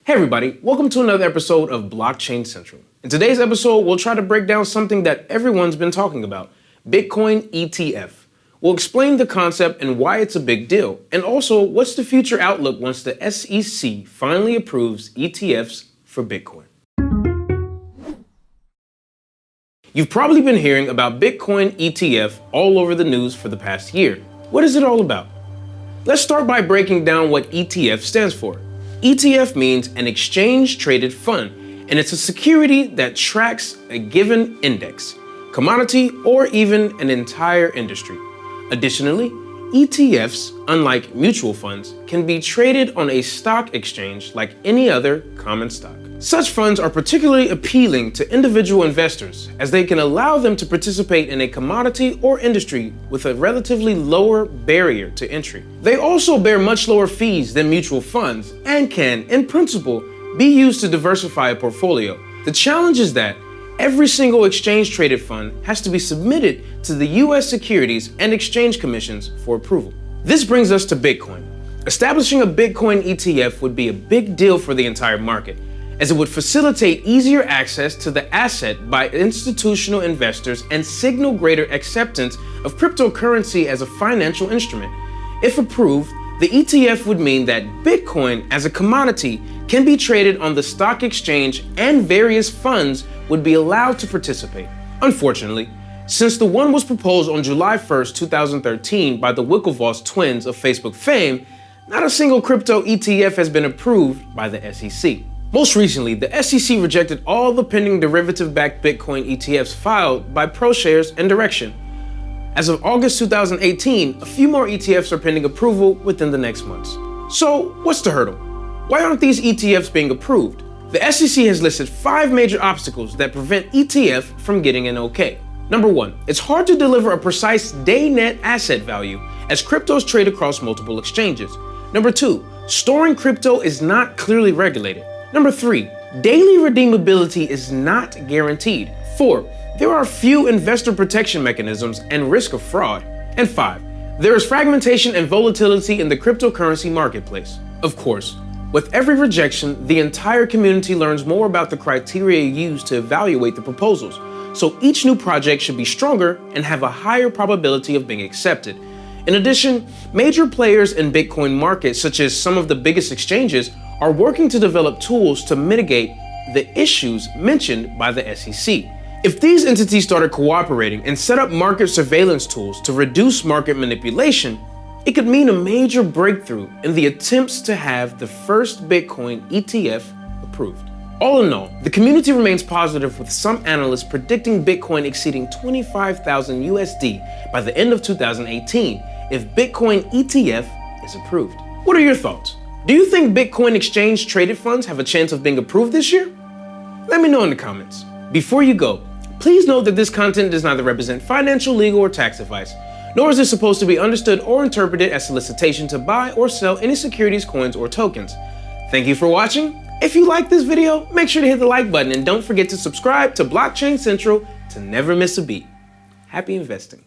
Hey everybody, welcome to another episode of Blockchain Central. In today's episode, we'll try to break down something that everyone's been talking about, Bitcoin ETF. We'll explain the concept and why it's a big deal, and also what's the future outlook once the SEC finally approves ETFs for Bitcoin. You've probably been hearing about Bitcoin ETF all over the news for the past year. What is it all about? Let's start by breaking down what ETF stands for. ETF means an exchange-traded fund, and it's a security that tracks a given index, commodity, or even an entire industry. Additionally, ETFs, unlike mutual funds, can be traded on a stock exchange like any other common stock. Such funds are particularly appealing to individual investors as they can allow them to participate in a commodity or industry with a relatively lower barrier to entry. They also bear much lower fees than mutual funds and can, in principle, be used to diversify a portfolio. The challenge is that every single exchange-traded fund has to be submitted to the U.S. Securities and Exchange Commissions for approval. This brings us to Bitcoin. Establishing a Bitcoin ETF would be a big deal for the entire market, as it would facilitate easier access to the asset by institutional investors and signal greater acceptance of cryptocurrency as a financial instrument. If approved, the ETF would mean that Bitcoin as a commodity can be traded on the stock exchange and various funds would be allowed to participate. Unfortunately, since the one was proposed on July 1st, 2013 by the Winklevoss twins of Facebook fame, not a single crypto ETF has been approved by the SEC. Most recently, the SEC rejected all the pending derivative-backed Bitcoin ETFs filed by ProShares and Direction. As of August 2018, a few more ETFs are pending approval within the next months. So, what's the hurdle? Why aren't these ETFs being approved? The SEC has listed 5 major obstacles that prevent ETF from getting an okay. Number 1, it's hard to deliver a precise day net asset value as cryptos trade across multiple exchanges. Number 2, storing crypto is not clearly regulated. Number 3, daily redeemability is not guaranteed. 4, there are few investor protection mechanisms and risk of fraud. And 5, there is fragmentation and volatility in the cryptocurrency marketplace. Of course, with every rejection, the entire community learns more about the criteria used to evaluate the proposals, so each new project should be stronger and have a higher probability of being accepted. In addition, major players in Bitcoin markets, such as some of the biggest exchanges, are working to develop tools to mitigate the issues mentioned by the SEC. If these entities started cooperating and set up market surveillance tools to reduce market manipulation, it could mean a major breakthrough in the attempts to have the first Bitcoin ETF approved. All in all, the community remains positive, with some analysts predicting Bitcoin exceeding 25,000 USD by the end of 2018 if Bitcoin ETF is approved. What are your thoughts? Do you think Bitcoin exchange traded funds have a chance of being approved this year? Let me know in the comments. Before you go, please note that this content does neither represent financial, legal, or tax advice, nor is it supposed to be understood or interpreted as solicitation to buy or sell any securities, coins, or tokens. Thank you for watching. If you like this video, make sure to hit the like button and don't forget to subscribe to Blockchain Central to never miss a beat. Happy investing.